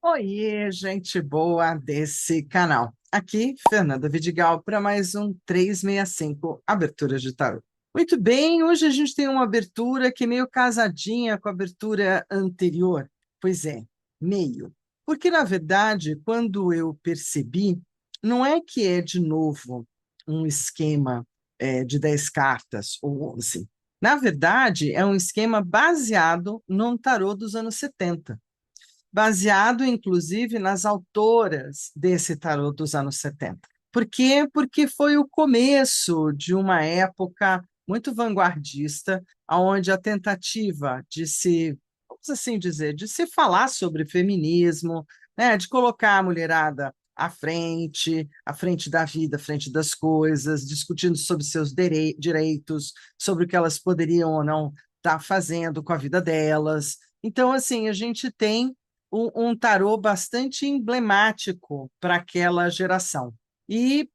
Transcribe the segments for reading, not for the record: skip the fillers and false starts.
Oiê, gente boa desse canal. Aqui, Fernanda Vidigal, para mais um 365 Abertura de Tarot. Muito bem, hoje a gente tem uma abertura que é meio casadinha com a abertura anterior. Pois é, meio. Porque, na verdade, quando eu percebi, não é que é de novo um esquema de 10 cartas ou 11. Na verdade, é um esquema baseado num tarô dos anos 70, baseado inclusive nas autoras desse tarô dos anos 70. Por quê? Porque foi o começo de uma época muito vanguardista, onde a tentativa de se, vamos assim dizer, de se falar sobre feminismo, né, de colocar a mulherada à frente da vida, à frente das coisas, discutindo sobre seus direitos, sobre o que elas poderiam ou não estar fazendo com a vida delas. Então, assim, a gente tem um tarô bastante emblemático para aquela geração. E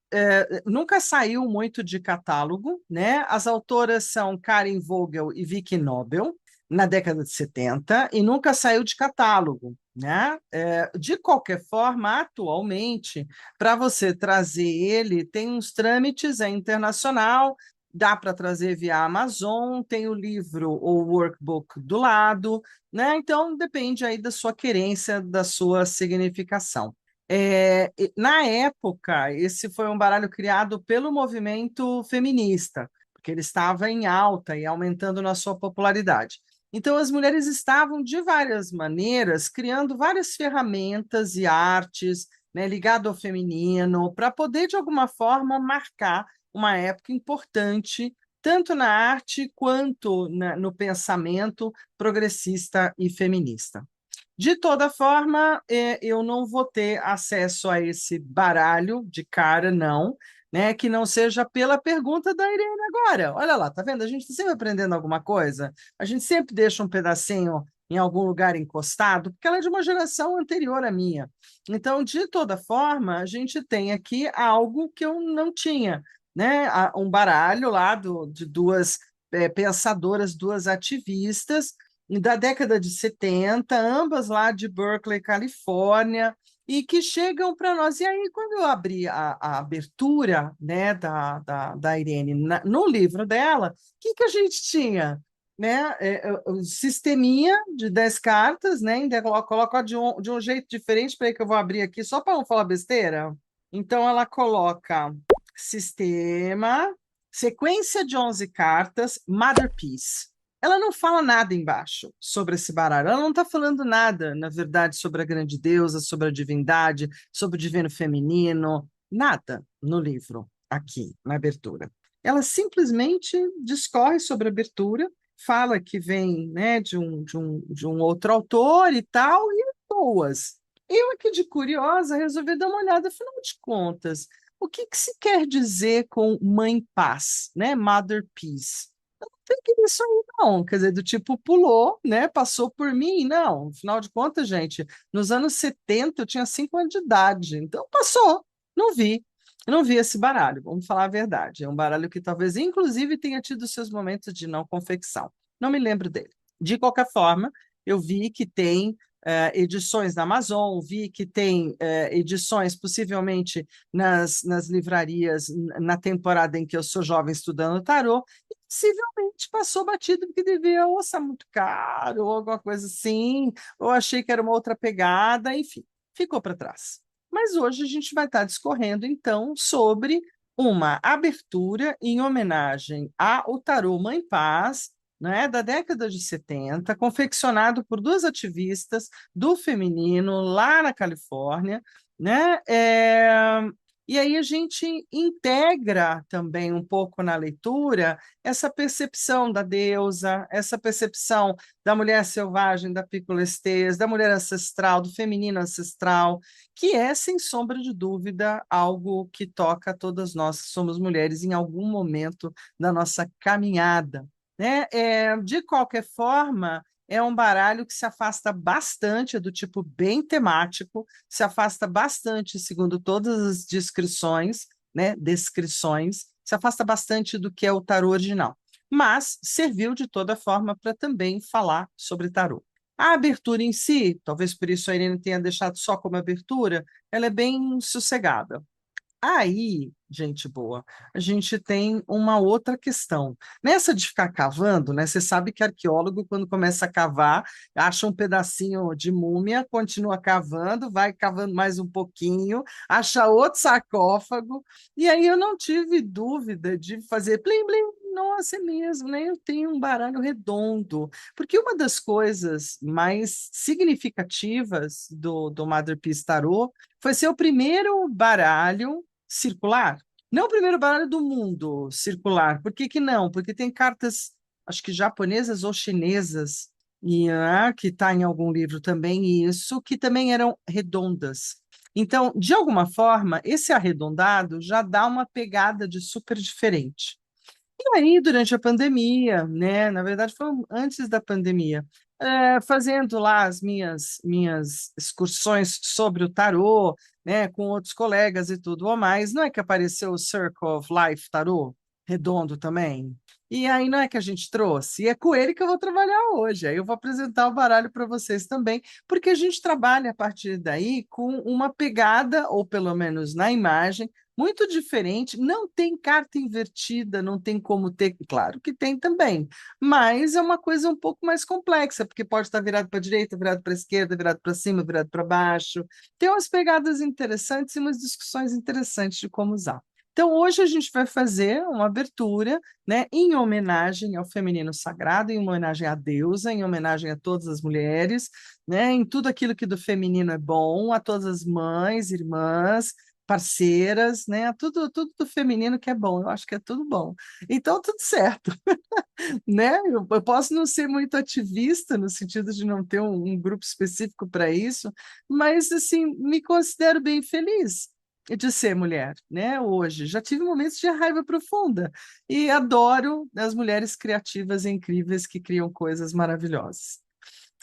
nunca saiu muito de catálogo, né? As autoras são Karen Vogel e Vicky Nobel, na década de 70, e nunca saiu de catálogo, né? De qualquer forma, atualmente, para você trazer ele, tem uns trâmites, é internacional, dá para trazer via Amazon, tem o livro ou workbook do lado, né? Então depende aí da sua querência, da sua significação. Na época, esse foi um baralho criado pelo movimento feminista, porque ele estava em alta e aumentando na sua popularidade. Então, as mulheres estavam, de várias maneiras, criando várias ferramentas e artes, né, ligado ao feminino, para poder, de alguma forma, marcar uma época importante, tanto na arte quanto no pensamento progressista e feminista. De toda forma, eu não vou ter acesso a esse baralho de cara, não, né? Que não seja pela pergunta da Irene agora. Olha lá, tá vendo? A gente está sempre aprendendo alguma coisa, a gente sempre deixa um pedacinho em algum lugar encostado, porque ela é de uma geração anterior à minha. Então, de toda forma, a gente tem aqui algo que eu não tinha, né? Um baralho lá de duas pensadoras, duas ativistas da década de 70, ambas lá de Berkeley, Califórnia, e que chegam para nós. E aí, quando eu abri a abertura, né, da Irene no livro dela, o que a gente tinha? Né, o sisteminha de 10 cartas, né, ainda coloca de um jeito diferente, para que eu vou abrir aqui só para não falar besteira. Então, ela coloca sistema, sequência de 11 cartas, Mother Peace. Ela não fala nada embaixo sobre esse baralho. Ela não está falando nada, na verdade, sobre a grande deusa, sobre a divindade, sobre o divino feminino, nada no livro, aqui, na abertura. Ela simplesmente discorre sobre a abertura, fala que vem, né, de um outro autor e tal, e boas. Eu aqui de curiosa resolvi dar uma olhada, afinal de contas, o que se quer dizer com mãe paz, né? Mother Peace. Tem que isso aí, não. Quer dizer, do tipo, pulou, né? Passou por mim, não. Afinal de contas, gente, nos anos 70 eu tinha 5 anos de idade, então passou, não vi. Não vi esse baralho, vamos falar a verdade. É um baralho que talvez, inclusive, tenha tido seus momentos de não confecção. Não me lembro dele. De qualquer forma, eu vi que tem edições na Amazon, vi que tem edições possivelmente nas livrarias na temporada em que eu sou jovem estudando tarô, possivelmente passou batido porque devia ou ser muito caro, ou alguma coisa assim, ou achei que era uma outra pegada, enfim, ficou para trás. Mas hoje a gente vai estar discorrendo, então, sobre uma abertura em homenagem ao Tarô Mãe Paz, né, da década de 70, confeccionado por duas ativistas do feminino lá na Califórnia, né? E aí a gente integra também um pouco na leitura essa percepção da deusa, essa percepção da mulher selvagem, da picolestez, da mulher ancestral, do feminino ancestral, que é, sem sombra de dúvida, algo que toca a todas nós que somos mulheres em algum momento da nossa caminhada, né? De qualquer forma, é um baralho que se afasta bastante do tipo bem temático, se afasta bastante, segundo todas as descrições, né, descrições, se afasta bastante do que é o tarô original. Mas serviu de toda forma para também falar sobre tarô. A abertura em si, talvez por isso a Irene tenha deixado só como abertura, ela é bem sossegada. Aí, gente boa, a gente tem uma outra questão. Nessa de ficar cavando, né? Você sabe que arqueólogo, quando começa a cavar, acha um pedacinho de múmia, continua cavando, vai cavando mais um pouquinho, acha outro sarcófago, e aí eu não tive dúvida de fazer plim, plim. Nossa, é mesmo, né? Eu tenho um baralho redondo, porque uma das coisas mais significativas do Mother Peace Tarot foi ser o primeiro baralho circular. Não o primeiro baralho do mundo circular. Por que que não? Porque tem cartas, acho que japonesas ou chinesas, que está em algum livro também, isso, que também eram redondas. Então, de alguma forma, esse arredondado já dá uma pegada de super diferente. E aí, durante a pandemia, né? Na verdade, foi antes da pandemia, fazendo lá as minhas excursões sobre o tarô, né? Com outros colegas e tudo ou mais, não é que apareceu o Circle of Life Tarô, redondo também? E aí não é que a gente trouxe, e é com ele que eu vou trabalhar hoje. Aí eu vou apresentar o baralho para vocês também, porque a gente trabalha a partir daí com uma pegada, ou pelo menos na imagem, muito diferente, não tem carta invertida, não tem como ter, claro que tem também, mas é uma coisa um pouco mais complexa, porque pode estar virado para a direita, virado para a esquerda, virado para cima, virado para baixo. Tem umas pegadas interessantes e umas discussões interessantes de como usar. Então, hoje a gente vai fazer uma abertura, né, em homenagem ao feminino sagrado, em homenagem à deusa, em homenagem a todas as mulheres, né, em tudo aquilo que do feminino é bom, a todas as mães, irmãs, parceiras, né? Tudo do feminino que é bom, eu acho que é tudo bom. Então, tudo certo, né? Eu posso não ser muito ativista, no sentido de não ter um grupo específico para isso, mas, assim, me considero bem feliz de ser mulher, né? Hoje. Já tive momentos de raiva profunda e adoro as mulheres criativas e incríveis que criam coisas maravilhosas.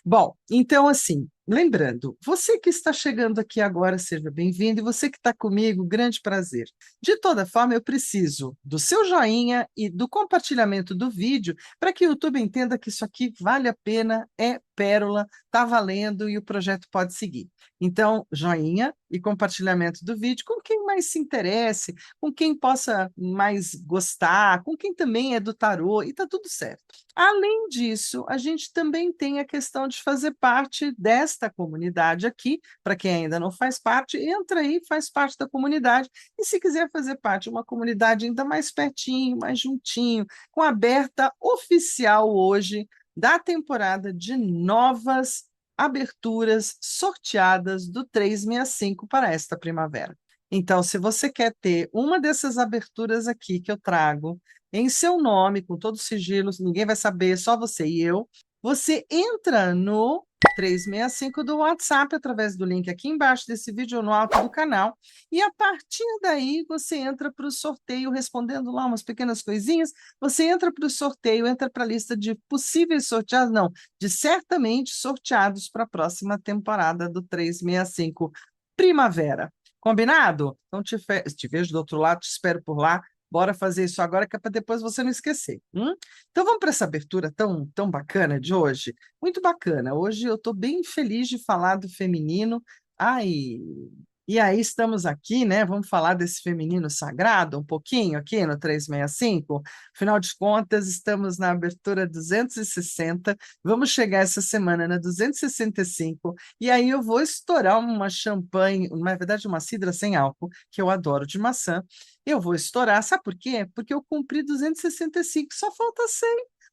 Bom, então, assim, lembrando, você que está chegando aqui agora, seja bem-vindo, e você que está comigo, grande prazer. De toda forma, eu preciso do seu joinha e do compartilhamento do vídeo para que o YouTube entenda que isso aqui vale a pena, é pérola, está valendo e o projeto pode seguir. Então, joinha e compartilhamento do vídeo com quem mais se interesse, com quem possa mais gostar, com quem também é do tarô, e está tudo certo. Além disso, a gente também tem a questão de fazer parte desta comunidade aqui. Para quem ainda não faz parte, entra aí, faz parte da comunidade. E se quiser fazer parte de uma comunidade ainda mais pertinho, mais juntinho, com a aberta oficial hoje da temporada de novas aberturas sorteadas do 365 para esta primavera. Então, se você quer ter uma dessas aberturas aqui que eu trago, em seu nome, com todos os sigilos, ninguém vai saber, só você e eu. Você entra no 365 do WhatsApp através do link aqui embaixo desse vídeo ou no alto do canal. E a partir daí você entra para o sorteio, respondendo lá umas pequenas coisinhas. Você entra para o sorteio, entra para a lista de possíveis sorteados, não, de certamente sorteados para a próxima temporada do 365 Primavera. Combinado? Então te vejo do outro lado, te espero por lá. Bora fazer isso agora, que é para depois você não esquecer. Então vamos para essa abertura tão bacana de hoje? Muito bacana. Hoje eu estou bem feliz de falar do feminino. Ai, e aí estamos aqui, né? Vamos falar desse feminino sagrado um pouquinho aqui no 365. Afinal de contas, estamos na abertura 260. Vamos chegar essa semana na 265. E aí eu vou estourar uma champanhe, na verdade uma cidra sem álcool, que eu adoro de maçã. Eu vou estourar, sabe por quê? Porque eu cumpri 265, só falta 100.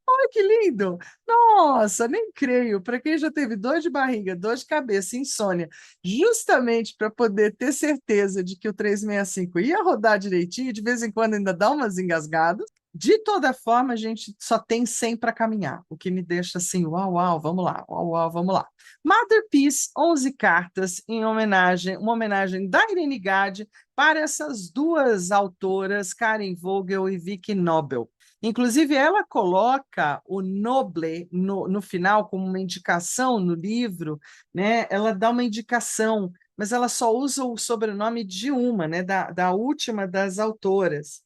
Olha que lindo! Nossa, nem creio. Para quem já teve dor de barriga, dor de cabeça, insônia, justamente para poder ter certeza de que o 365 ia rodar direitinho, de vez em quando ainda dá umas engasgadas. De toda forma, a gente só tem 100 para caminhar, o que me deixa assim, uau, uau, vamos lá, uau, uau, vamos lá. Mother Peace, 11 cartas em homenagem, uma homenagem da Irene Gade para essas duas autoras, Karen Vogel e Vicky Nobel. Inclusive, ela coloca o Noble no final como uma indicação no livro, né? Ela dá uma indicação, mas ela só usa o sobrenome de uma, né? Da última das autoras.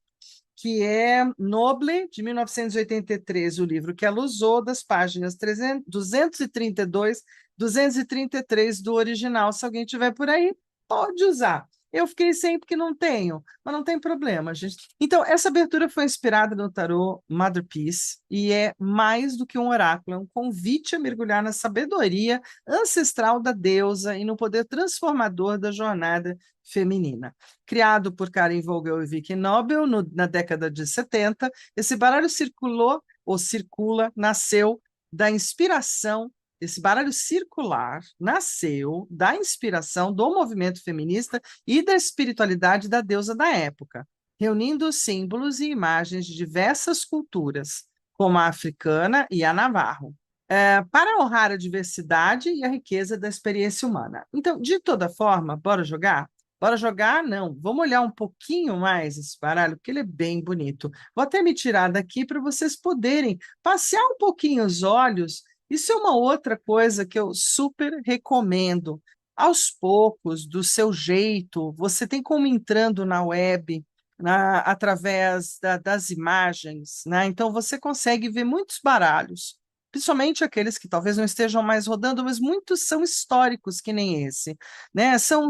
que é Noble, de 1983, o livro que ela usou, das páginas 300, 232, 233 do original. Se alguém tiver por aí, pode usar. Eu fiquei sem porque não tenho, mas não tem problema, gente. Então, essa abertura foi inspirada no tarô Mother Peace e é mais do que um oráculo, é um convite a mergulhar na sabedoria ancestral da deusa e no poder transformador da jornada feminina. Criado por Karen Vogel e Vicky Nobel na década de 70, esse baralho circulou, ou circula, nasceu da inspiração. Esse baralho circular nasceu da inspiração do movimento feminista e da espiritualidade da deusa da época, reunindo símbolos e imagens de diversas culturas, como a africana e a navarro, para honrar a diversidade e a riqueza da experiência humana. Então, de toda forma, bora jogar? Bora jogar? Não. Vamos olhar um pouquinho mais esse baralho, porque ele é bem bonito. Vou até me tirar daqui para vocês poderem passear um pouquinho os olhos. Isso é uma outra coisa que eu super recomendo. Aos poucos, do seu jeito, você tem como entrando na web, através das imagens, né? Então você consegue ver muitos baralhos, principalmente aqueles que talvez não estejam mais rodando, mas muitos são históricos, que nem esse, né? São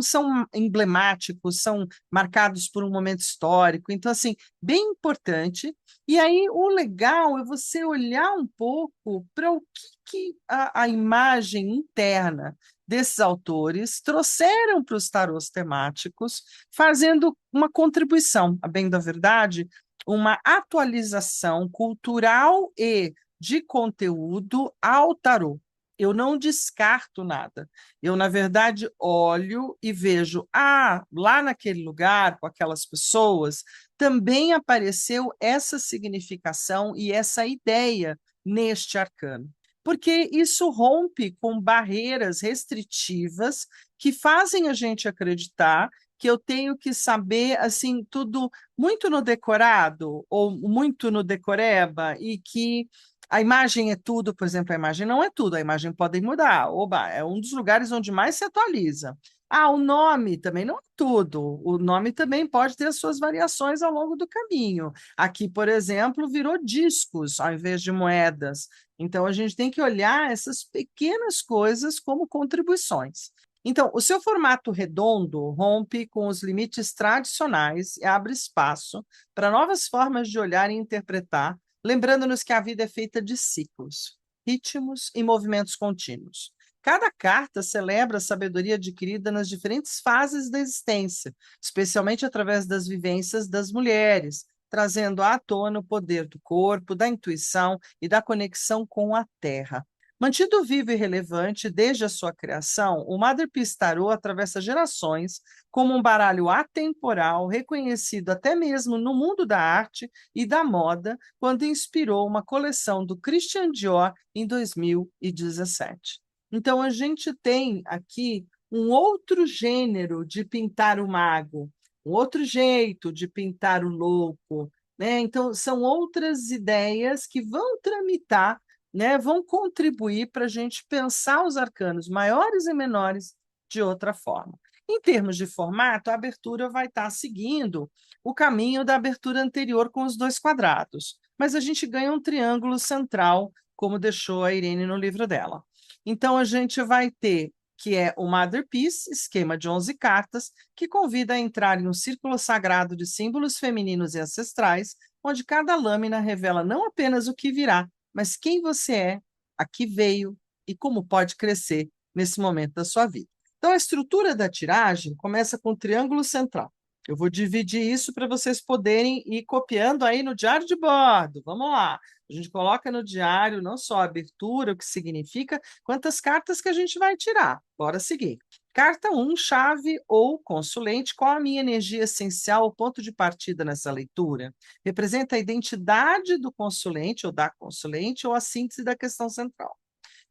emblemáticos, são marcados por um momento histórico, então, assim, bem importante. E aí, o legal é você olhar um pouco para o que a imagem interna desses autores trouxeram para os tarôs temáticos, fazendo uma contribuição, a bem da verdade, uma atualização cultural e de conteúdo ao tarô. Eu não descarto nada. Eu, na verdade, olho e vejo, lá naquele lugar, com aquelas pessoas, também apareceu essa significação e essa ideia neste arcano. Porque isso rompe com barreiras restritivas que fazem a gente acreditar que eu tenho que saber assim tudo muito no decorado ou muito no decoreba e que a imagem é tudo, por exemplo, a imagem não é tudo, a imagem pode mudar. Oba, é um dos lugares onde mais se atualiza. O nome também não é tudo. O nome também pode ter as suas variações ao longo do caminho. Aqui, por exemplo, virou discos ao invés de moedas. Então, a gente tem que olhar essas pequenas coisas como contribuições. Então, o seu formato redondo rompe com os limites tradicionais e abre espaço para novas formas de olhar e interpretar, lembrando-nos que a vida é feita de ciclos, ritmos e movimentos contínuos. Cada carta celebra a sabedoria adquirida nas diferentes fases da existência, especialmente através das vivências das mulheres, trazendo à tona o poder do corpo, da intuição e da conexão com a terra. Mantido vivo e relevante desde a sua criação, o Mother Peace Tarot atravessa gerações como um baralho atemporal, reconhecido até mesmo no mundo da arte e da moda, quando inspirou uma coleção do Christian Dior em 2017. Então, a gente tem aqui um outro gênero de pintar o mago, um outro jeito de pintar o louco, né? Então, são outras ideias que vão tramitar, né? Vão contribuir para a gente pensar os arcanos maiores e menores de outra forma. Em termos de formato, a abertura vai estar seguindo o caminho da abertura anterior com os dois quadrados, mas a gente ganha um triângulo central, como deixou a Irene no livro dela. Então, a gente vai ter, que é o Mother Peace, esquema de 11 cartas, que convida a entrar em um círculo sagrado de símbolos femininos e ancestrais, onde cada lâmina revela não apenas o que virá, mas quem você é, a que veio e como pode crescer nesse momento da sua vida. Então, a estrutura da tiragem começa com o triângulo central. Eu vou dividir isso para vocês poderem ir copiando aí no diário de bordo. Vamos lá. A gente coloca no diário não só a abertura, o que significa, quantas cartas que a gente vai tirar. Bora seguir. Carta 1, chave ou consulente. Qual a minha energia essencial, o ponto de partida nessa leitura? Representa a identidade do consulente ou da consulente ou a síntese da questão central.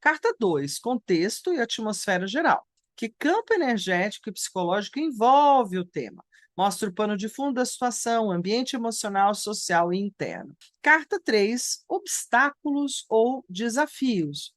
Carta 2, contexto e atmosfera geral. Que campo energético e psicológico envolve o tema? Mostra o pano de fundo da situação, ambiente emocional, social e interno. Carta 3, obstáculos ou desafios.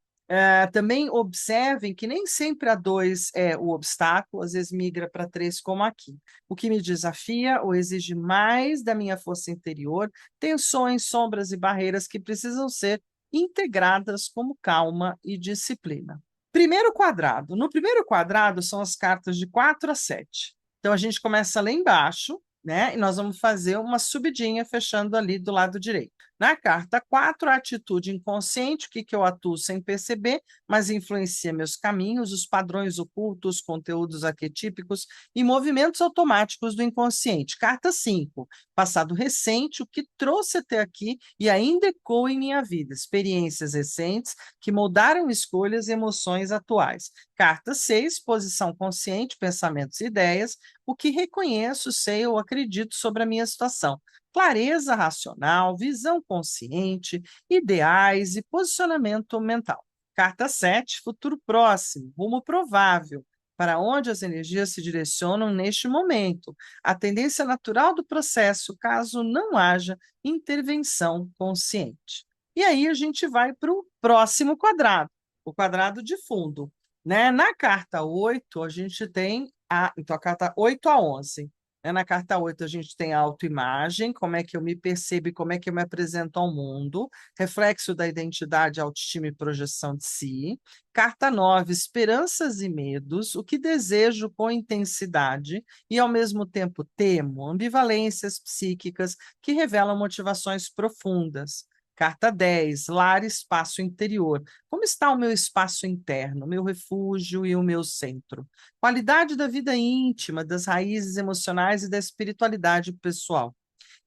Também observem que nem sempre a 2 é o obstáculo, às vezes migra para 3, como aqui. O que me desafia ou exige mais da minha força interior, tensões, sombras e barreiras que precisam ser integradas como calma e disciplina. Primeiro quadrado. No primeiro quadrado são as cartas de 4 a 7. Então a gente começa lá embaixo, né? E nós vamos fazer uma subidinha fechando ali do lado direito. Na carta 4, a atitude inconsciente, o que, que eu atuo sem perceber, mas influencia meus caminhos, os padrões ocultos, conteúdos arquetípicos e movimentos automáticos do inconsciente. Carta 5, passado recente, o que trouxe até aqui e ainda ecoa em minha vida, experiências recentes que moldaram escolhas e emoções atuais. Carta 6, posição consciente, pensamentos e ideias, o que reconheço, sei ou acredito sobre a minha situação. Clareza racional, visão consciente, ideais e posicionamento mental. Carta 7, futuro próximo, rumo provável, para onde as energias se direcionam neste momento. A tendência natural do processo, caso não haja intervenção consciente. E aí a gente vai para o próximo quadrado, o quadrado de fundo. Né? Na carta 8, a gente tem então, a carta 8 a 11. Na carta 8, a gente tem a autoimagem, como é que eu me percebo e como é que eu me apresento ao mundo, reflexo da identidade, autoestima e projeção de si. Carta 9, esperanças e medos, o que desejo com intensidade e, ao mesmo tempo, temo, ambivalências psíquicas que revelam motivações profundas. Carta 10, lar, espaço interior. Como está o meu espaço interno, o meu refúgio e o meu centro? Qualidade da vida íntima, das raízes emocionais e da espiritualidade pessoal.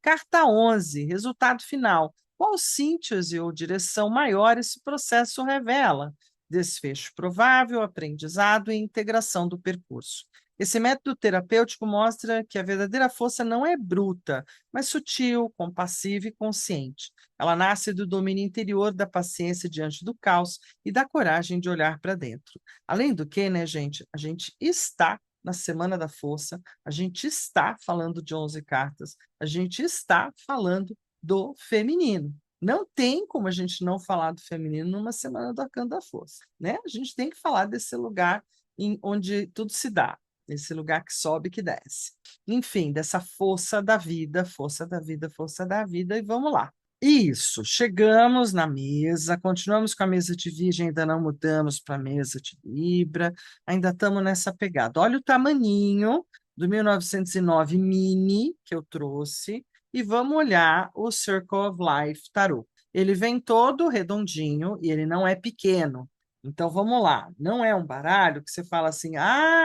Carta 11, resultado final. Qual síntese ou direção maior esse processo revela? Desfecho provável, aprendizado e integração do percurso. Esse método terapêutico mostra que a verdadeira força não é bruta, mas sutil, compassiva e consciente. Ela nasce do domínio interior, da paciência diante do caos e da coragem de olhar para dentro. Além do que, né, gente, a gente está na Semana da Força, a gente está falando de 11 cartas, a gente está falando do feminino. Não tem como a gente não falar do feminino numa Semana do Arcano da Força, né? A gente tem que falar desse lugar onde tudo se dá, esse lugar que sobe e que desce. Enfim, dessa força da vida, força da vida, força da vida, e vamos lá. Isso, chegamos na mesa, continuamos com a mesa de Virgem, ainda não mudamos para a mesa de Libra, ainda estamos nessa pegada. Olha o tamaninho do 1909 mini que eu trouxe, e vamos olhar o Circle of Life Tarot. Ele vem todo redondinho e ele não é pequeno. Então vamos lá, não é um baralho que você fala assim,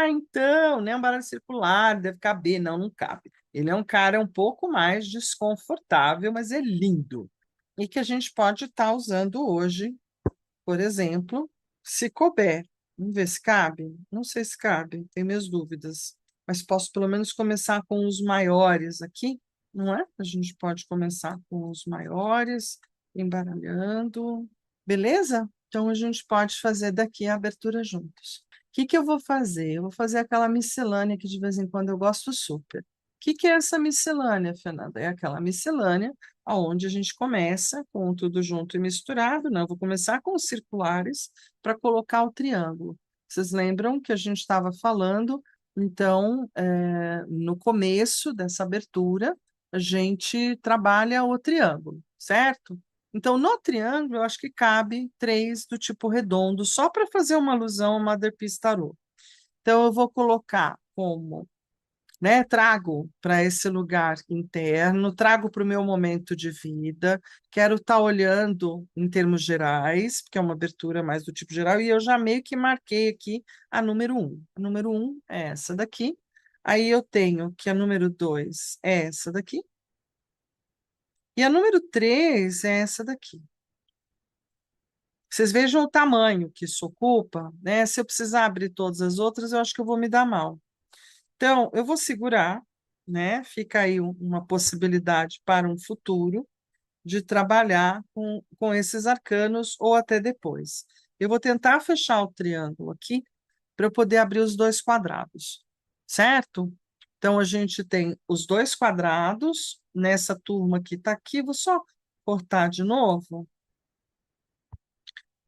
então, não é um baralho circular, deve caber. Não, não cabe. Ele é um cara um pouco mais desconfortável, mas é lindo. E que a gente pode estar usando hoje, por exemplo, se couber. Vamos ver se cabe? Não sei se cabe, tenho minhas dúvidas. Mas posso pelo menos começar com os maiores aqui, não é? A gente pode começar com os maiores, embaralhando. Beleza? Então a gente pode fazer daqui a abertura juntos. O que que eu vou fazer? Eu vou fazer aquela miscelânea que de vez em quando eu gosto super. O que que é essa miscelânea, Fernanda? É aquela miscelânea onde a gente começa com tudo junto e misturado, né? Eu vou começar com os circulares para colocar o triângulo. Vocês lembram que a gente estava falando, então, no começo dessa abertura, a gente trabalha o triângulo, certo? Então, no triângulo, eu acho que cabe 3 do tipo redondo, só para fazer uma alusão ao Mother Peace Tarot. Então, eu vou colocar como, né? Trago para esse lugar interno, trago para o meu momento de vida, quero estar olhando em termos gerais, porque é uma abertura mais do tipo geral, e eu já meio que marquei aqui a número 1. A número 1 é essa daqui. Aí eu tenho que a número 2 é essa daqui. E a número 3 é essa daqui. Vocês vejam o tamanho que isso ocupa, né? Se eu precisar abrir todas as outras, eu acho que eu vou me dar mal. Então, eu vou segurar, né? Fica aí uma possibilidade para um futuro de trabalhar com esses arcanos ou até depois. Eu vou tentar fechar o triângulo aqui para eu poder abrir os 2 quadrados, certo? Então, a gente tem os 2 quadrados nessa turma que está aqui. Vou só cortar de novo.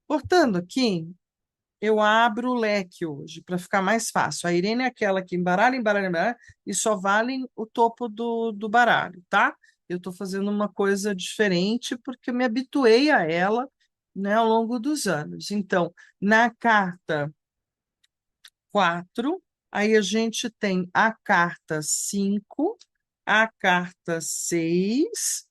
Cortando aqui, eu abro o leque hoje, para ficar mais fácil. A Irene é aquela que embaralha, embaralha, embaralha, e só vale o topo do baralho, tá? Eu estou fazendo uma coisa diferente porque eu me habituei a ela, né, ao longo dos anos. Então, na carta 4, aí a gente tem a carta 5, a carta 6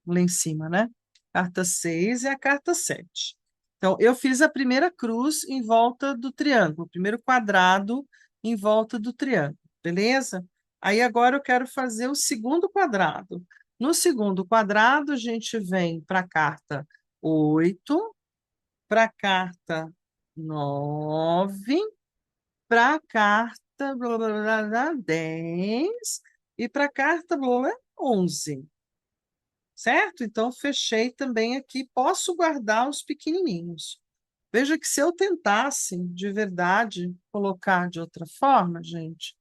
lá em cima, né? Carta 6 e a carta 7. Então, eu fiz a primeira cruz em volta do triângulo, o primeiro quadrado em volta do triângulo, beleza? Aí agora eu quero fazer o segundo quadrado. No segundo quadrado, a gente vem para a carta 8, para a carta 9, para a carta blá, blá, blá, blá, 10 e para a carta blá, blá, 11. Certo? Então, fechei também aqui. Posso guardar os pequenininhos. Veja que se eu tentasse, de verdade, colocar de outra forma, gente,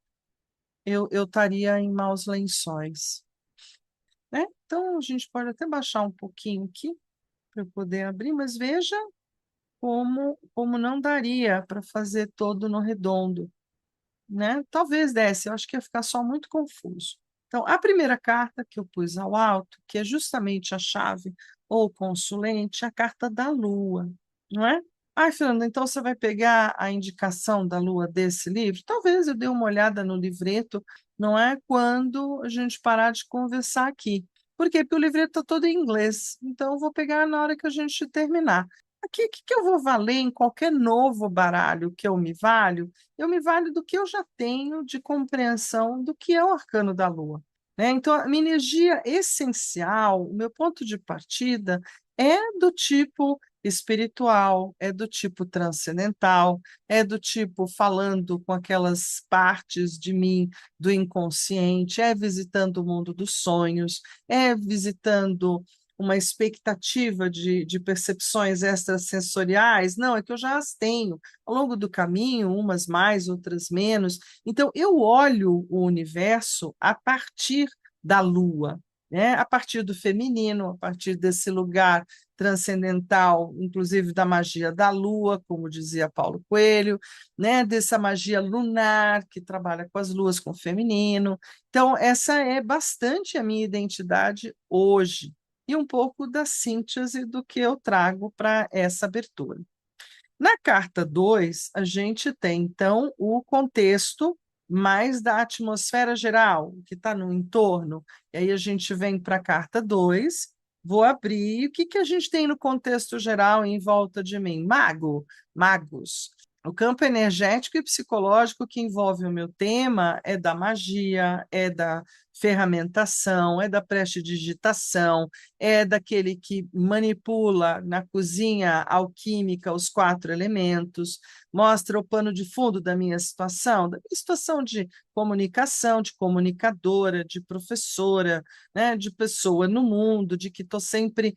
eu estaria em maus lençóis, né? Então, a gente pode até baixar um pouquinho aqui para eu poder abrir, mas veja como não daria para fazer todo no redondo, né? Talvez desse, eu acho que ia ficar só muito confuso. Então, a primeira carta que eu pus ao alto, que é justamente a chave ou consulente, é a carta da Lua, não é? Ai, Fernanda, então você vai pegar a indicação da Lua desse livro? Talvez eu dê uma olhada no livreto, não é? Quando a gente parar de conversar aqui. Por quê? Porque o livreto está todo em inglês, então eu vou pegar na hora que a gente terminar. Aqui, o que que eu vou valer em qualquer novo baralho que eu me valho do que eu já tenho de compreensão do que é o arcano da Lua, né? Então, a minha energia essencial, o meu ponto de partida é do tipo espiritual, é do tipo transcendental, é do tipo falando com aquelas partes de mim do inconsciente, é visitando o mundo dos sonhos, é visitando uma expectativa de percepções extrasensoriais. Não, é que eu já as tenho ao longo do caminho, umas mais, outras menos. Então, eu olho o universo a partir da Lua, né? A partir do feminino, a partir desse lugar transcendental, inclusive da magia da Lua, como dizia Paulo Coelho, né? Dessa magia lunar que trabalha com as luas, com o feminino. Então, essa é bastante a minha identidade hoje e um pouco da síntese do que eu trago para essa abertura. Na carta 2, a gente tem, então, o contexto mais da atmosfera geral, que está no entorno. E aí a gente vem para a carta 2, vou abrir. O que, que a gente tem no contexto geral em volta de mim? Magos. O campo energético e psicológico que envolve o meu tema é da magia, é da ferramentação, é da prestidigitação, é daquele que manipula na cozinha alquímica os 4 elementos, mostra o pano de fundo da minha situação de comunicação, de comunicadora, de professora, né, de pessoa no mundo, de que estou sempre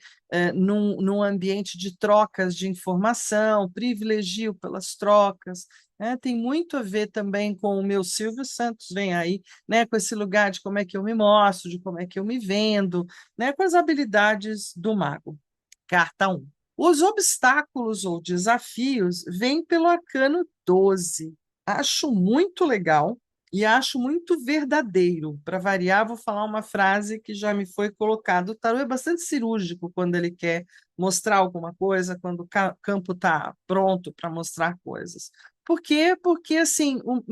num ambiente de trocas de informação, privilegio pelas trocas, né, tem muito a ver também com o meu Silvio Santos, vem aí, né, com esse lugar de como é que eu me mostro, de como é que eu me vendo, né, com as habilidades do mago. Carta 1. Os obstáculos ou desafios vêm pelo arcano 12. Acho muito legal e acho muito verdadeiro. Para variar, vou falar uma frase que já me foi colocada. O tarô é bastante cirúrgico quando ele quer mostrar alguma coisa, quando o campo está pronto para mostrar coisas. Por quê? Porque assim, o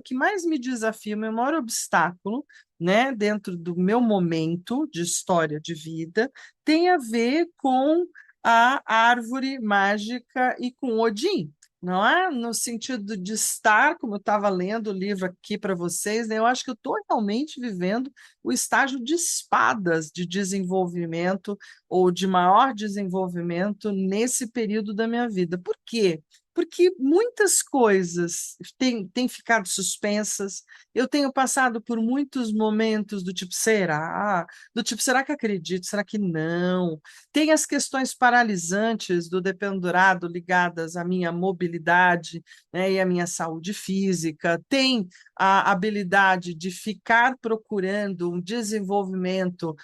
que mais me desafia, o meu maior obstáculo, né, dentro do meu momento de história de vida, tem a ver com a árvore mágica e com Odin, não é? No sentido de estar, como eu estava lendo o livro aqui para vocês, né? Eu acho que eu estou realmente vivendo o estágio de espadas de desenvolvimento ou de maior desenvolvimento nesse período da minha vida. Por quê? Porque muitas coisas têm ficado suspensas. Eu tenho passado por muitos momentos do tipo, será? Do tipo, será que acredito? Será que não? Tem as questões paralisantes do dependurado ligadas à minha mobilidade, né, e à minha saúde física. Tem a habilidade de ficar procurando um desenvolvimento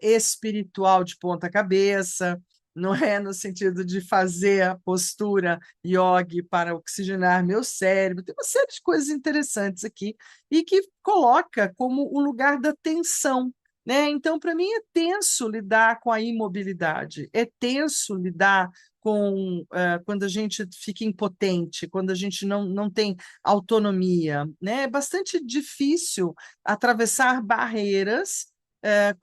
espiritual de ponta cabeça. não é no sentido de fazer a postura yoga para oxigenar meu cérebro. Tem uma série de coisas interessantes aqui e que coloca como o lugar da tensão, né? Então, para mim, é tenso lidar com a imobilidade, é tenso lidar com quando a gente fica impotente, quando a gente não tem autonomia, né? É bastante difícil atravessar barreiras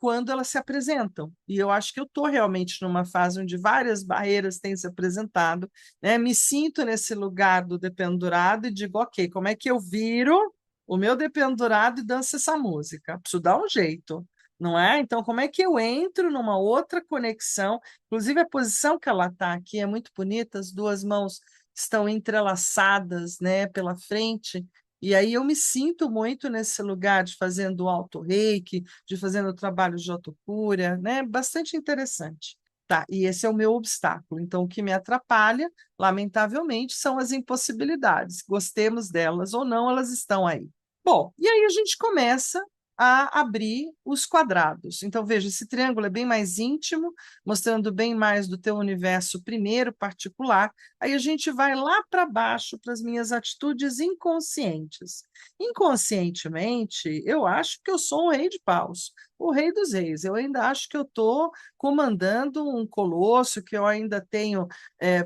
quando elas se apresentam. E eu acho que eu estou realmente numa fase onde várias barreiras têm se apresentado, né? Me sinto nesse lugar do dependurado e digo, ok, como é que eu viro o meu dependurado e danço essa música? Preciso dar um jeito, não é? Então, como é que eu entro numa outra conexão? Inclusive, a posição que ela está aqui é muito bonita, as duas mãos estão entrelaçadas, né, pela frente, e aí eu me sinto muito nesse lugar de fazendo auto-reiki, de fazendo trabalho de autocura, né? Bastante interessante. Tá, e esse é o meu obstáculo. Então, o que me atrapalha, lamentavelmente, são as impossibilidades. Gostemos delas ou não, elas estão aí. Bom, e aí a gente começa a abrir os quadrados. Então, veja, esse triângulo é bem mais íntimo, mostrando bem mais do teu universo primeiro, particular. Aí a gente vai lá para baixo para as minhas atitudes inconscientes. Inconscientemente, eu acho que eu sou um rei de paus, o rei dos reis. Eu ainda acho que eu estou comandando um colosso, que eu ainda tenho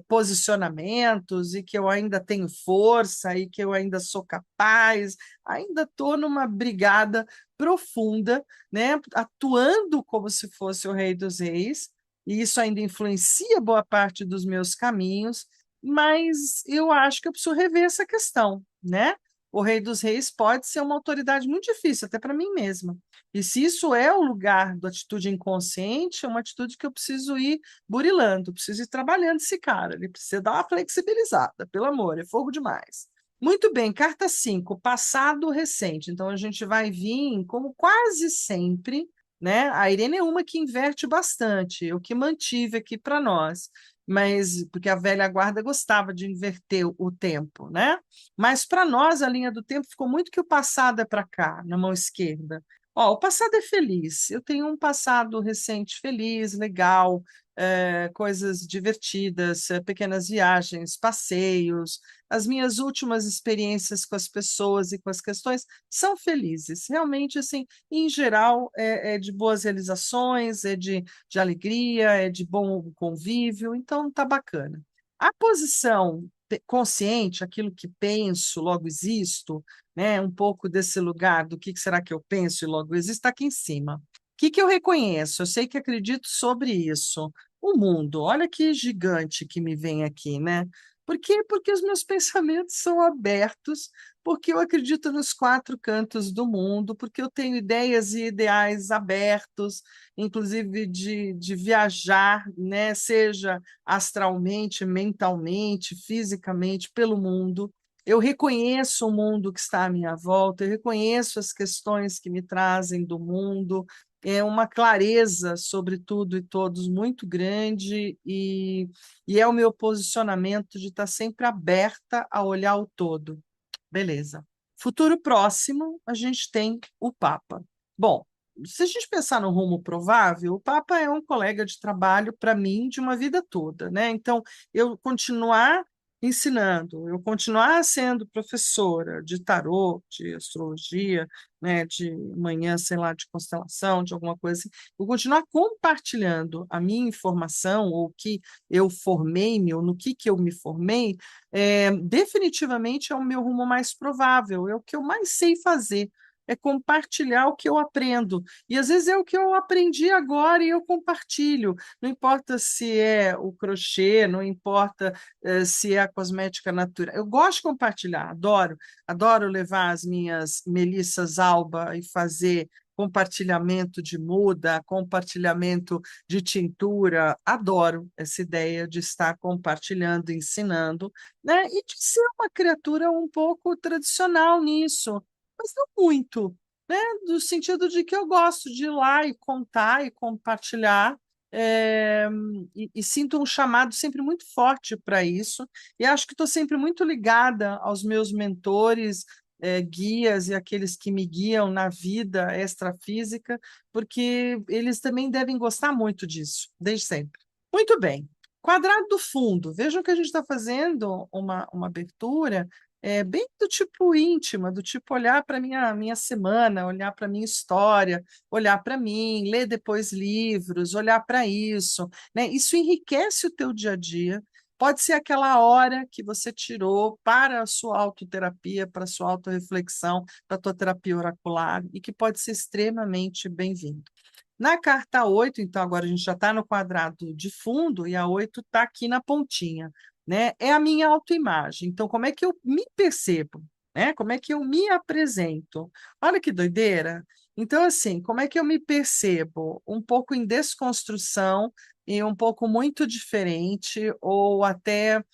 posicionamentos e que eu ainda tenho força e que eu ainda sou capaz. Ainda estou numa brigada profunda, né, atuando como se fosse o rei dos reis, e isso ainda influencia boa parte dos meus caminhos, mas eu acho que eu preciso rever essa questão, né? O rei dos reis pode ser uma autoridade muito difícil, até para mim mesma. E se isso é o lugar da atitude inconsciente, é uma atitude que eu preciso ir burilando, preciso ir trabalhando esse cara, ele precisa dar uma flexibilizada, pelo amor, é fogo demais. Muito bem, carta 5, passado recente. Então a gente vai vir, como quase sempre, né? A Irene é uma que inverte bastante, o que mantive aqui para nós, mas porque a velha guarda gostava de inverter o tempo, né? Mas para nós a linha do tempo ficou muito que o passado é para cá, na mão esquerda. Ó, o passado é feliz. Eu tenho um passado recente feliz, legal, coisas divertidas, pequenas viagens, passeios. As minhas últimas experiências com as pessoas e com as questões são felizes. Realmente, assim, em geral, é de boas realizações, de alegria, é de bom convívio, então tá bacana. A posição consciente, aquilo que penso, logo existo, né? Um pouco desse lugar do que será que eu penso e logo existo, está aqui em cima. O que eu reconheço? Eu sei que acredito sobre isso. O mundo, olha que gigante que me vem aqui, né? Por quê? Porque os meus pensamentos são abertos, porque eu acredito nos quatro cantos do mundo, porque eu tenho ideias e ideais abertos, inclusive de viajar, né? Seja astralmente, mentalmente, fisicamente, pelo mundo. Eu reconheço o mundo que está à minha volta, eu reconheço as questões que me trazem do mundo, é uma clareza sobre tudo e todos muito grande, e é o meu posicionamento de estar sempre aberta a olhar o todo. Beleza. Futuro próximo, a gente tem o Papa. Bom, se a gente pensar no rumo provável, o Papa é um colega de trabalho para mim de uma vida toda, né? Então, eu continuar ensinando, eu continuar sendo professora de tarô, de astrologia, né, de manhã, sei lá, de constelação, de alguma coisa assim, eu continuar compartilhando a minha informação, ou o que eu formei-me, ou no que eu me formei, definitivamente é o meu rumo mais provável, é o que eu mais sei fazer, é compartilhar o que eu aprendo. E às vezes é o que eu aprendi agora e eu compartilho. Não importa se é o crochê, não importa se é a cosmética natural. Eu gosto de compartilhar, adoro. Adoro levar as minhas melissas alba e fazer compartilhamento de muda, compartilhamento de tintura. Adoro essa ideia de estar compartilhando, ensinando, né? E de ser uma criatura um pouco tradicional nisso, mas não muito, né? No sentido de que eu gosto de ir lá e contar e compartilhar, e sinto um chamado sempre muito forte para isso, e acho que estou sempre muito ligada aos meus mentores, guias e aqueles que me guiam na vida extrafísica, porque eles também devem gostar muito disso, desde sempre. Muito bem. Quadrado do fundo. Vejam que a gente está fazendo uma abertura bem do tipo íntima, do tipo olhar para a minha semana, olhar para a minha história, olhar para mim, ler depois livros, olhar para isso, né? Isso enriquece o teu dia a dia. Pode ser aquela hora que você tirou para a sua autoterapia, para a sua autorreflexão, para a tua terapia oracular, e que pode ser extremamente bem-vindo. Na carta 8, então, agora a gente já está no quadrado de fundo e a 8 está aqui na pontinha, né? É a minha autoimagem. Então, como é que eu me percebo? Né? Como é que eu me apresento? Olha que doideira. Então, assim, como é que eu me percebo? Um pouco em desconstrução e um pouco muito diferente, ou até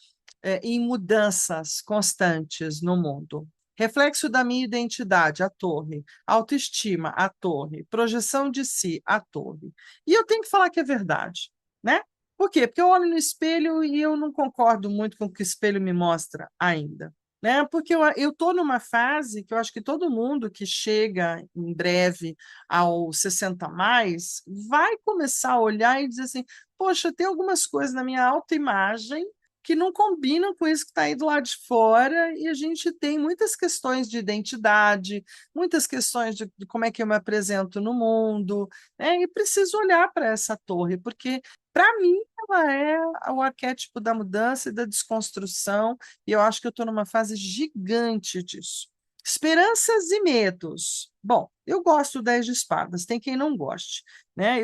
em mudanças constantes no mundo. Reflexo da minha identidade, a torre. Autoestima, a torre. Projeção de si, a torre. E eu tenho que falar que é verdade, né? Por quê? Porque eu olho no espelho e eu não concordo muito com o que o espelho me mostra ainda. Né? Porque eu estou numa fase que eu acho que todo mundo que chega em breve aos 60 a mais vai começar a olhar e dizer assim: poxa, tem algumas coisas na minha autoimagem que não combinam com isso que está aí do lado de fora, e a gente tem muitas questões de identidade, muitas questões de como é que eu me apresento no mundo, né? E preciso olhar para essa torre, porque, para mim, ela é o arquétipo da mudança e da desconstrução, e eu acho que eu estou numa fase gigante disso. Esperanças e medos. Bom, eu gosto do 10 de espadas, tem quem não goste. Né?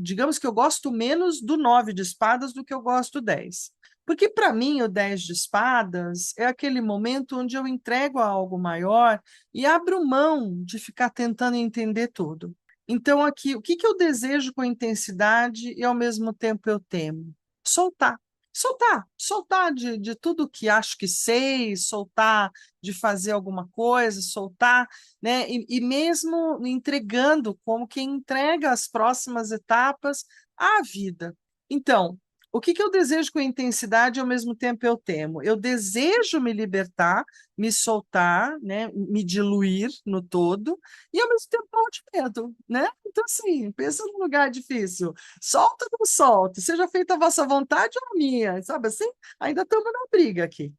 Digamos que eu gosto menos do 9 de espadas do que eu gosto do 10. Porque, para mim, o 10 de espadas é aquele momento onde eu entrego a algo maior e abro mão de ficar tentando entender tudo. Então, aqui, o que que eu desejo com intensidade e, ao mesmo tempo, eu temo? Soltar. Soltar. Soltar de tudo que acho que sei, soltar de fazer alguma coisa, soltar, né? E mesmo entregando, como quem entrega as próximas etapas à vida. Então, o que que eu desejo com intensidade e ao mesmo tempo eu temo? Eu desejo me libertar, me soltar, né, me diluir no todo, e ao mesmo tempo morro de medo, né? Então, assim, pensa num lugar difícil. Solta ou não solta? Seja feita a vossa vontade ou a minha, sabe assim? Ainda estamos na briga aqui.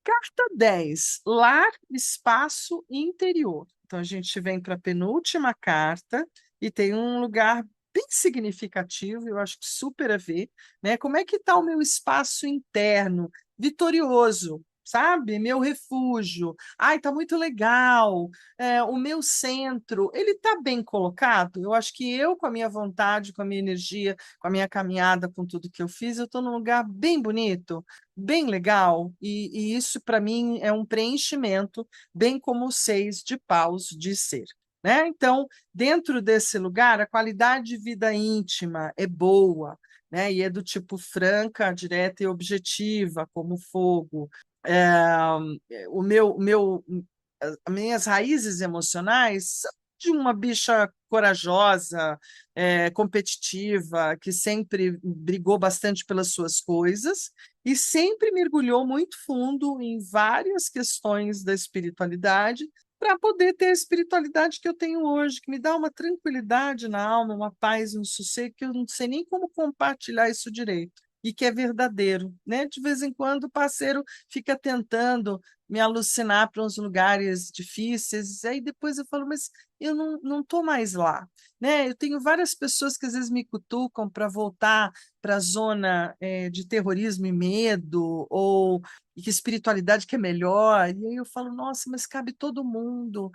Carta 10, lar, espaço interior. Então, a gente vem para a penúltima carta e tem um lugar bem significativo, eu acho que super a ver, né? Como é que está o meu espaço interno, vitorioso, sabe? Meu refúgio. Ai, tá muito legal. O meu centro, ele está bem colocado? Eu acho que eu, com a minha vontade, com a minha energia, com a minha caminhada, com tudo que eu fiz, eu estou num lugar bem bonito, bem legal, e isso para mim é um preenchimento, bem como o 6 de paus de ser. Né? Então, dentro desse lugar, a qualidade de vida íntima é boa, né? E é do tipo franca, direta e objetiva, como fogo. As minhas raízes emocionais são de uma bicha corajosa, competitiva, que sempre brigou bastante pelas suas coisas e sempre mergulhou muito fundo em várias questões da espiritualidade para poder ter a espiritualidade que eu tenho hoje, que me dá uma tranquilidade na alma, uma paz, um sossego, que eu não sei nem como compartilhar isso direito. E que é verdadeiro, né? De vez em quando o parceiro fica tentando me alucinar para uns lugares difíceis, aí depois eu falo, mas eu não estou mais lá, né? Eu tenho várias pessoas que às vezes me cutucam para voltar para a zona de terrorismo e medo, ou que espiritualidade que é melhor, e aí eu falo, nossa, mas cabe todo mundo,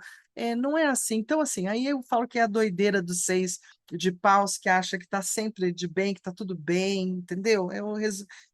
não é assim. Então, assim, aí eu falo que é a doideira dos 6 de paus que acha que está sempre de bem, que está tudo bem, entendeu? É o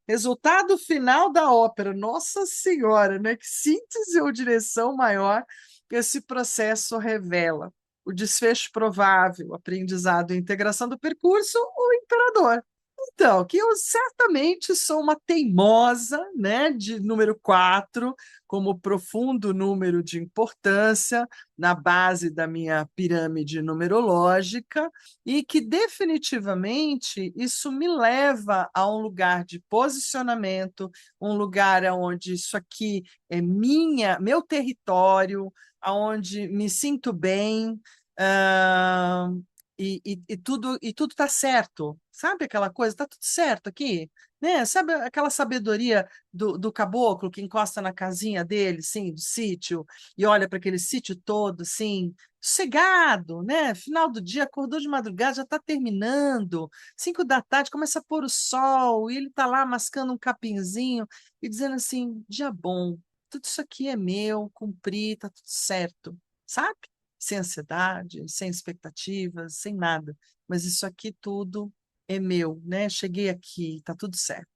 resultado final da ópera. Nossa Senhora, né? Que síntese ou direção maior que esse processo revela. O desfecho provável, o aprendizado e integração do percurso, o imperador. Então, que eu certamente sou uma teimosa, né, de número 4, como profundo número de importância na base da minha pirâmide numerológica, e que definitivamente isso me leva a um lugar de posicionamento, um lugar onde isso aqui é meu território, aonde me sinto bem, ah, e tudo tá certo, sabe aquela coisa? Tá tudo certo aqui, né? Sabe aquela sabedoria do caboclo que encosta na casinha dele, sim, do sítio, e olha para aquele sítio todo, assim, sossegado, né? Final do dia, acordou de madrugada, já está terminando, 5 da tarde, começa a pôr o sol, e ele está lá mascando um capinzinho e dizendo assim: dia bom, tudo isso aqui é meu, cumpri, tá tudo certo, sabe? Sem ansiedade, sem expectativas, sem nada. Mas isso aqui tudo é meu, né? Cheguei aqui, tá tudo certo.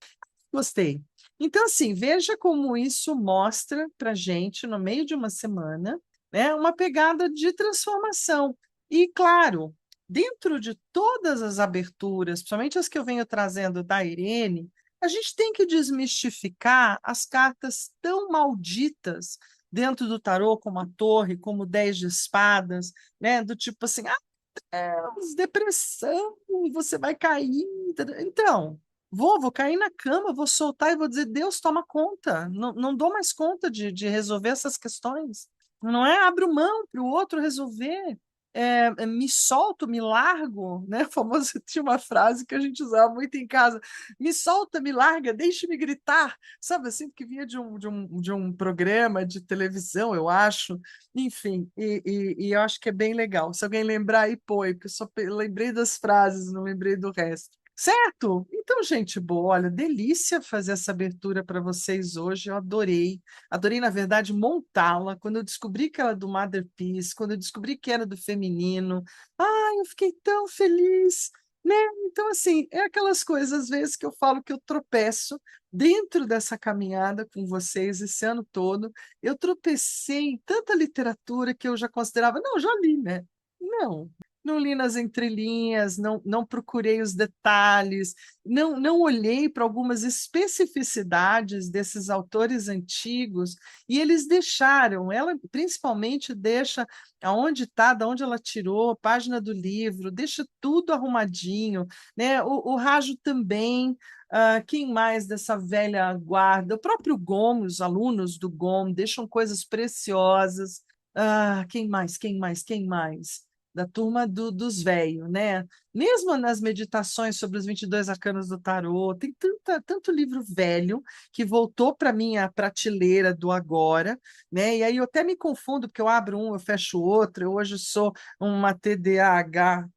Gostei. Então, assim, veja como isso mostra para gente, no meio de uma semana, né, uma pegada de transformação. E, claro, dentro de todas as aberturas, principalmente as que eu venho trazendo da Irene, a gente tem que desmistificar as cartas tão malditas dentro do tarô, como a Torre, como o 10 de Espadas, né, do tipo assim, Deus, depressão, você vai cair. Então, vou cair na cama, vou soltar e vou dizer: Deus, toma conta. Não, não dou mais conta de resolver essas questões. Não é abro mão para o outro resolver. Me solto, me largo, né? Famoso, tinha uma frase que a gente usava muito em casa: me solta, me larga, deixe-me gritar, sabe assim, que vinha de um programa de televisão, eu acho, enfim, e eu acho que é bem legal. Se alguém lembrar aí, põe, porque eu só lembrei das frases, não lembrei do resto. Certo? Então, gente boa, olha, delícia fazer essa abertura para vocês hoje. Eu adorei. Adorei, na verdade, montá-la. Quando eu descobri que era do Mother Peace, quando eu descobri que era do feminino, eu fiquei tão feliz, né? Então, assim, é aquelas coisas, às vezes, que eu falo que eu tropeço dentro dessa caminhada com vocês esse ano todo. Eu tropecei em tanta literatura que eu já considerava, não, já li, né? Não, não li nas entrelinhas, não procurei os detalhes, não olhei para algumas especificidades desses autores antigos, e eles deixaram, ela principalmente deixa aonde está, de onde ela tirou, página do livro, deixa tudo arrumadinho, né? O Rajo também. Quem mais dessa velha guarda? O próprio Gomes, os alunos do Gomes deixam coisas preciosas. Quem mais? Quem mais? Quem mais? Da turma dos velhos, né? Mesmo nas meditações sobre os 22 arcanos do tarô, tem tanto livro velho que voltou para minha prateleira do agora, né? E aí eu até me confundo, porque eu abro um, eu fecho o outro. Eu hoje sou uma TDAH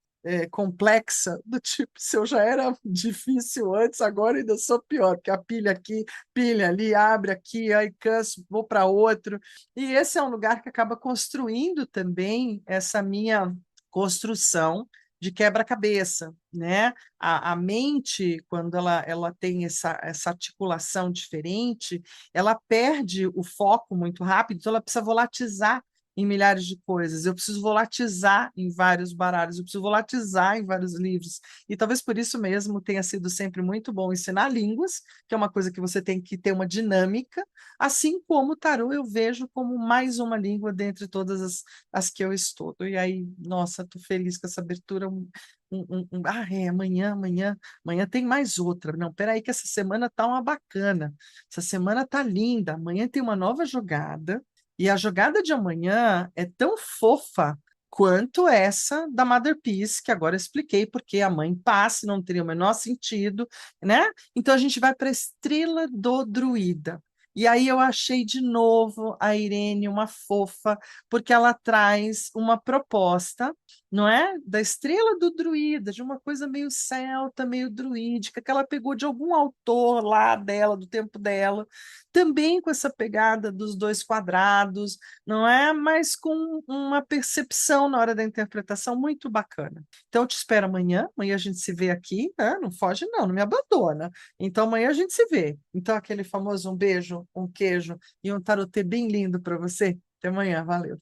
complexa, do tipo, se eu já era difícil antes, agora ainda sou pior, porque a pilha aqui, pilha ali, abre aqui, aí canso, vou para outro. E esse é um lugar que acaba construindo também essa minha construção de quebra-cabeça, né? A mente, quando ela tem essa articulação diferente, ela perde o foco muito rápido, então ela precisa volatizar em milhares de coisas. Eu preciso volatizar em vários baralhos, eu preciso volatizar em vários livros. E talvez por isso mesmo tenha sido sempre muito bom ensinar línguas, que é uma coisa que você tem que ter uma dinâmica, assim como o tarô eu vejo como mais uma língua dentre todas as que eu estudo. E aí, nossa, estou feliz com essa abertura. Amanhã tem mais outra. Não, peraí, que essa semana tá uma bacana. Essa semana tá linda. Amanhã tem uma nova jogada. E a jogada de amanhã é tão fofa quanto essa da Mother Peace, que agora eu expliquei porque a mãe passe, não teria o menor sentido, né? Então a gente vai para a Estrela do Druida. E aí eu achei de novo a Irene uma fofa, porque ela traz uma proposta, não é? Da Estrela do Druida, de uma coisa meio celta, meio druídica, que ela pegou de algum autor lá dela, do tempo dela, também com essa pegada dos dois quadrados, não é? Mas com uma percepção na hora da interpretação muito bacana. Então, eu te espero amanhã a gente se vê aqui, né? Não foge não, não me abandona. Então, amanhã a gente se vê. Então, aquele famoso um beijo, um queijo e um tarotê bem lindo para você. Até amanhã, valeu.